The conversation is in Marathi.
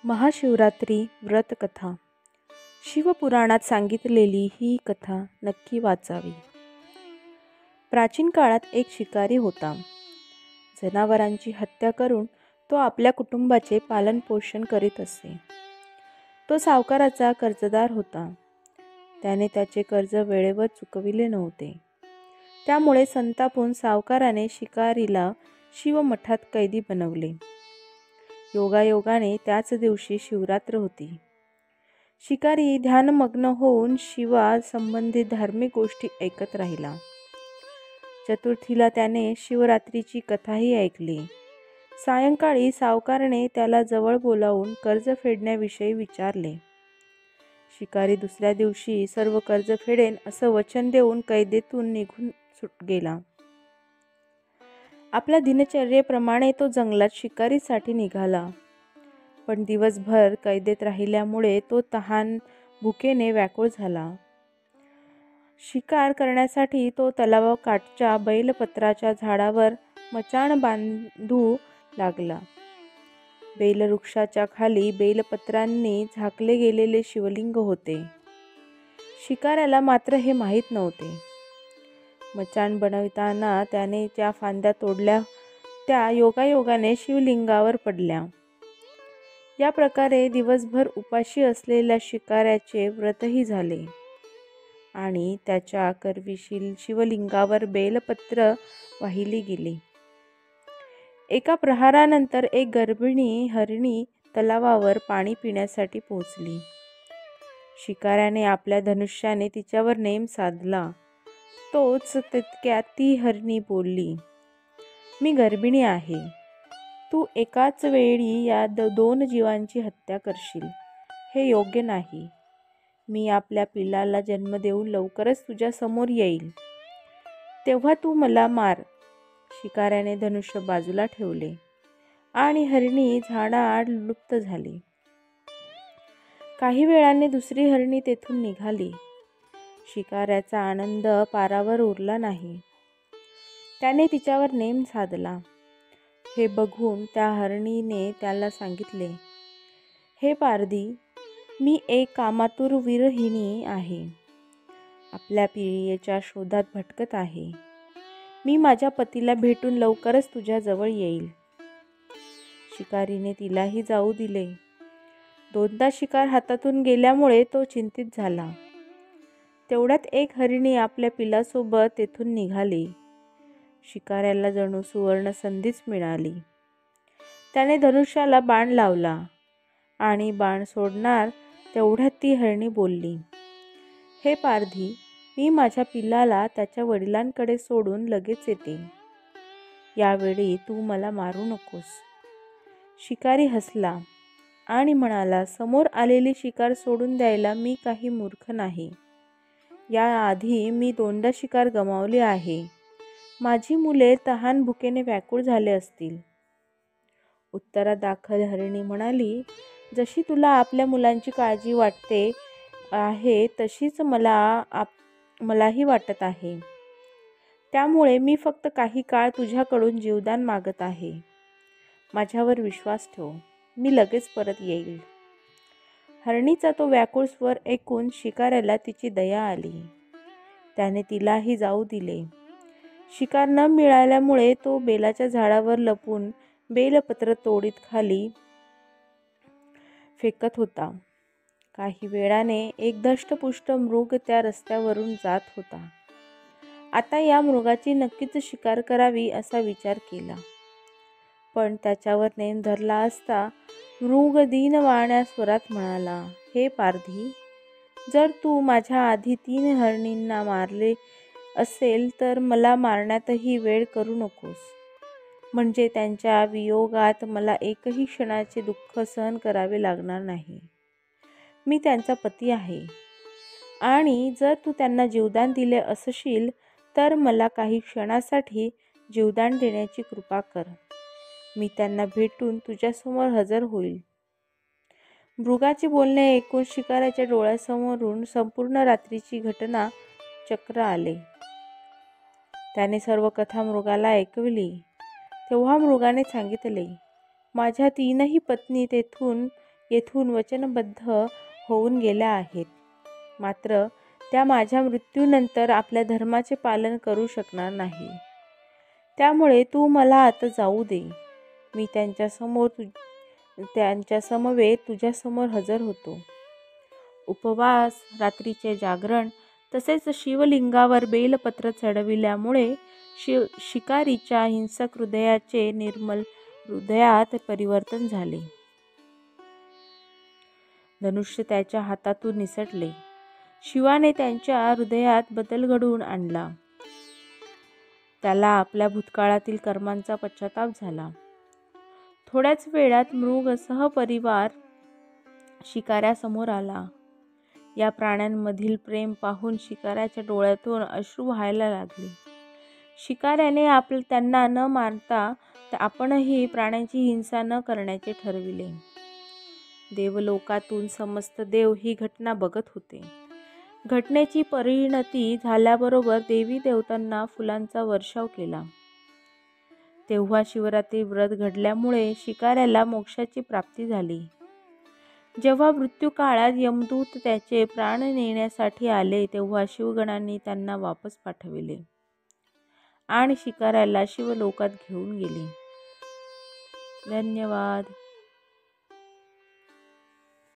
महाशिवरात्री व्रतकथा. शिवपुराणात सांगितलेली ही कथा नक्की वाचावी. प्राचीन काळात एक शिकारी होता. जनावरांची हत्या करून तो आपल्या कुटुंबाचे पालनपोषण करीत असे. तो सावकाराचा कर्जदार होता. त्याने त्याचे कर्ज वेळेवर चुकविले नव्हते. त्यामुळे संतापून सावकाराने शिकारीला शिवमठात कैदी बनवले. योगायोगाने त्याच दिवशी शिवरात्र होती. शिकारी ध्यानमग्न होऊन शिवा संबंधित धार्मिक गोष्टी ऐकत राहिला. चतुर्थीला त्याने शिवरात्रीची कथाही ऐकली. सायंकाळी सावकाराने त्याला जवळ बोलावून कर्ज फेडण्याविषयी विचारले. शिकारी दुसऱ्या दिवशी सर्व कर्ज फेडेन असं वचन देऊन कैदेतून निघून गेला. आपल्या दिनचर्येप्रमाणे तो जंगलात शिकारीसाठी निघाला. पण दिवसभर कैदेत राहिल्यामुळे तो तहान भुकेने व्याकुळ झाला. शिकार करण्यासाठी तो तलावाकाठच्या बेलपत्राच्या झाडावर मचाण बांधू लागला. बेलवृक्षाच्या खाली बेलपत्रांनी झाकले गेलेले शिवलिंग होते. शिकाऱ्याला मात्र हे माहीत नव्हते. मचाण बनविताना त्याने त्या फांद्या तोडल्या, त्या योगायोगाने शिवलिंगावर पडल्या. या प्रकारे दिवसभर उपाशी असलेल्या शिकाऱ्याचे व्रतही झाले आणि त्याच्या करविशील शिवलिंगावर बेलपत्र वाहिली गेली. एका प्रहारानंतर एक गर्भिणी हरिणी तलावावर पाणी पिण्यासाठी पोहोचली. शिकाऱ्याने आपल्या धनुष्याने तिच्यावर नेम साधला. तोच तितक्यात ती हरिणी बोलली, "मी गर्भिणी आहे. तू एकाच वेळी या दोन जीवांची हत्या करशील, हे योग्य नाही. मी आपल्या पिलाला जन्म देऊन लवकरच तुझ्या समोर येईल, तेव्हा तू मला मार." शिकाऱ्याने धनुष्य बाजूला ठेवले आणि हरिणी झाडाआड लुप्त झाली. काही वेळाने दुसरी हरिणी तेथून निघाली. शिकाऱ्याचा आनंद पारावर उरला नाही. त्याने तिच्यावर नेम साधला. हे बघून त्या हरिणीने त्याला सांगितले, "हे पारधी, मी एक कामातुर विरहिणी आहे. आपल्या पियेच्या शोधात भटकत आहे. मी माझ्या पतीला भेटून लवकरच तुझ्या जवळ येईल." शिकारीने तिलाही जाऊ दिले. दोनदा शिकार हातातून गेल्यामुळे तो चिंतित झाला. तेवढ्यात एक हरिणी आपल्या पिलासोबत तेथून निघाली. शिकाऱ्याला जणू सुवर्ण संधीच मिळाली. त्याने धनुष्याला बाण लावला आणि बाण सोडणार तेवढ्यात ती हरिणी बोलली, "हे पारधी, मी माझ्या पिलाला त्याच्या वडिलांकडे सोडून लगेच येते. यावेळी तू मला मारू नकोस." शिकारी हसला आणि म्हणाला, "समोर आलेली शिकार सोडून द्यायला मी काही मूर्ख नाही. याआधी मी दोनदा शिकार गमावली आहे. माझी मुले तहान भुकेने व्याकुळ झाले असतील." उत्तरादाखल हरिणी म्हणाली, "जशी तुला आपल्या मुलांची काळजी वाटते आहे तशीच मलाही वाटत आहे. त्यामुळे मी फक्त काही काळ तुझ्याकडून जीवदान मागत आहे. माझ्यावर विश्वास ठेव, मी लगेच परत येईल." हरिणीचा तो व्याकुळ स्वर ऐकून शिकाऱ्याला तिची दया आली. त्याने तिलाही जाऊ दिले. शिकार न मिळाल्यामुळे तो बेलाच्या झाडावर लपून बेलपत्र तोडीत खाली फेकत होता. काही वेळाने एक धष्टपुष्ट मृग त्या रस्त्यावरून जात होता. आता या मृगाची नक्कीच शिकार करावी असा विचार केला. पण त्याच्यावर नेम धरला असता मृग दीनवाण्या स्वरात म्हणाला, "हे पारधी, जर तू माझ्या आधी 3 हरिणींना मारले असेल तर मला मारण्यातही वेळ करू नकोस. म्हणजे त्यांच्या वियोगात मला एकही क्षणाचे दुःख सहन करावे लागणार नाही. मी त्यांचा पती आहे आणि जर तू त्यांना जीवदान दिले असशील तर मला काही क्षणासाठी जीवदान देण्याची कृपा कर. मी त्यांना भेटून तुझ्यासमोर हजर होईल." मृगाचे बोलणे ऐकून शिकाऱ्याच्या डोळ्यासमोरून संपूर्ण रात्रीची घटना चक्र आले. त्याने सर्व कथा मृगाला ऐकवली. तेव्हा मृगाने सांगितले, "माझ्या 3ही पत्नी तेथून येथून वचनबद्ध होऊन गेल्या आहेत. मात्र त्या माझ्या मृत्यूनंतर आपल्या धर्माचे पालन करू शकणार नाही. त्यामुळे तू मला आता जाऊ दे. मी त्यांच्या समवेत तुझ्यासमोर हजर होतो. उपवास, रात्रीचे जागरण तसेच शिवलिंगावर बेलपत्र चढविल्यामुळे शिकारीच्या हिंसक हृदयाचे निर्मल हृदयात परिवर्तन झाले. धनुष्य त्याच्या हातातून निसटले. शिवाने त्यांच्या हृदयात बदल घडवून आणला. त्याला आपल्या भूतकाळातील कर्मांचा पश्चाताप झाला. थोड्याच वेळात मृग सहपरिवार शिकाऱ्यासमोर आला. या प्राण्यांमधील प्रेम पाहून शिकाऱ्याच्या डोळ्यातून अश्रू व्हायला लागले. शिकाऱ्याने त्यांना न मारता आपणही प्राण्यांची हिंसा न करण्याचे ठरविले. देवलोकातून समस्त देव ही घटना बघत होते. घटनेची परिणती झाल्याबरोबर देवी देवतांना फुलांचा वर्षाव केला. तेव्हा शिवरात्री व्रत घडल्यामुळे शिकाऱ्याला मोक्षाची प्राप्ती झाली. जेव्हा मृत्यूकाळात यमदूत त्याचे प्राण नेण्यासाठी आले तेव्हा शिवगणांनी त्यांना वापस पाठविले आणि शिकाऱ्याला शिवलोकात घेऊन गेले. धन्यवाद.